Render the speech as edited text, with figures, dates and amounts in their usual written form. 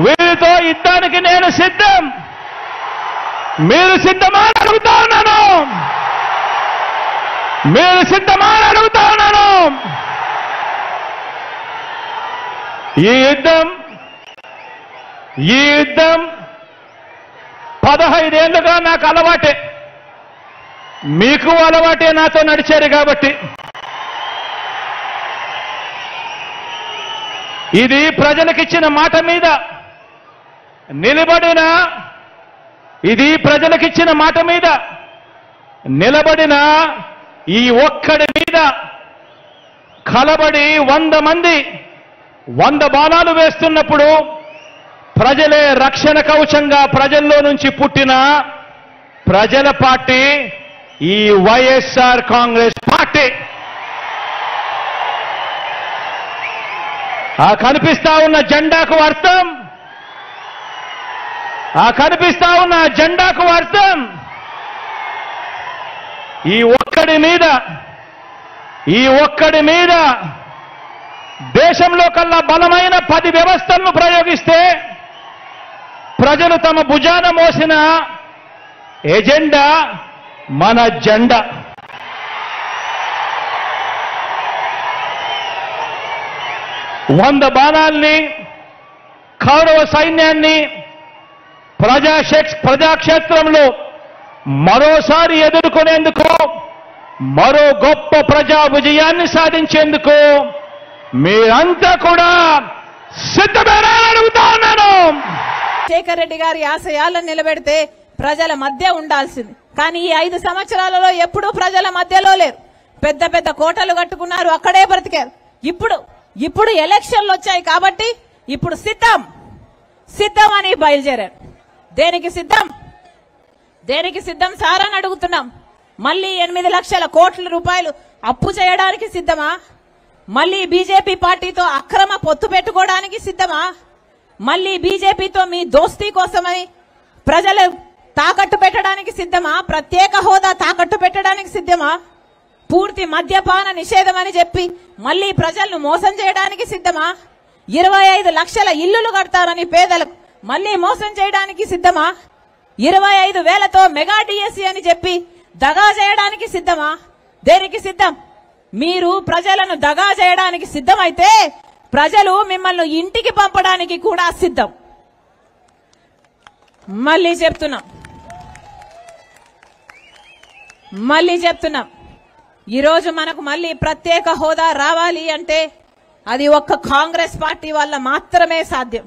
వీరితో యుద్ధానికి నేను సిద్ధం. మీరు సిద్ధమా అని అడుగుతా ఉన్నాను. మీరు సిద్ధమా అని అడుగుతా ఉన్నాను. ఈ యుద్ధం 15 ఏళ్లుగా నాకు అలవాటే. మీకు అలవాటే నాతో నడిచారు కాబట్టి. ఇది ప్రజలకిచ్చిన మాట మీద నిలబడిన, ఇది ప్రజలకిచ్చిన మాట మీద నిలబడిన ఈ ఒక్కడి మీద కలబడి 100 మంది 100 బాణాలు వేస్తున్నప్పుడు ప్రజలే రక్షణ కవచంగా ప్రజల్లో నుంచి పుట్టిన ప్రజల పార్టీ ఈ వైఎస్ఆర్ కాంగ్రెస్ పార్టీ. ఆ కనిపిస్తా ఉన్న జెండాకు అర్థం, ఆ కనిపిస్తా ఉన్న జెండాకు అర్థం ఈ ఒక్కడి మీద దేశంలో కల్లా బలమైన 10 వ్యవస్థలను ప్రయోగిస్తే ప్రజలు తమ భుజాన మోసిన ఎజెండా మన జెండా. వంద బాణాల్ని, కౌరవ సైన్యాన్ని ప్రజాక్షేత్రంలో మరోసారి ఎదుర్కొనేందుకు, మరో గొప్ప ప్రజా విజయాన్ని సాధించేందుకు మీరంతా కూడా సిద్ధమేనా అడుగుతా ఉన్నాను. శేఖర్ రెడ్డి గారి ఆశయాలను నిలబెడితే ప్రజల మధ్య ఉండాల్సింది. కానీ ఈ 5 సంవత్సరాలలో ఎప్పుడూ ప్రజల మధ్యలో లేరు. పెద్ద పెద్ద కోటలు కట్టుకున్నారు, అక్కడే బ్రతికారు. ఇప్పుడు ఎలక్షన్లు వచ్చాయి కాబట్టి ఇప్పుడు సిద్ధం అని బయలుదేరారు. దేనికి సిద్ధం సార్ అని అడుగుతున్నాం. మళ్ళీ 8 లక్షల కోట్ల రూపాయలు అప్పు చేయడానికి సిద్ధమా? మళ్ళీ బీజేపీ పార్టీతో అక్రమ పొత్తు పెట్టుకోవడానికి సిద్ధమా? మళ్ళీ బీజేపీతో మీ దోస్తీ కోసమని ప్రజలు తాకట్టు పెట్టడానికి సిద్ధమా? ప్రత్యేక హోదా తాకట్టు పెట్టడానికి సిద్ధమా? పూర్తి మద్యపాన నిషేధం అని చెప్పి మళ్ళీ ప్రజలను మోసం చేయడానికి సిద్ధమా? 25 లక్షల ఇల్లులు కడతారని పేదలకు మళ్ళీ మోసం చేయడానికి సిద్ధమా? 25,000తో మెగా డిఎస్సీ అని చెప్పి దగా చేయడానికి సిద్ధమా? దేనికి సిద్ధం? మీరు ప్రజలను దగా చేయడానికి సిద్ధమైతే ప్రజలు మిమ్మల్ని ఇంటికి పంపడానికి కూడా సిద్ధం. మళ్ళీ చెప్తున్నాం, ఈరోజు మనకు మళ్ళీ ప్రత్యేక హోదా రావాలి అంటే అది ఒక్క కాంగ్రెస్ పార్టీ వల్ల మాత్రమే సాధ్యం.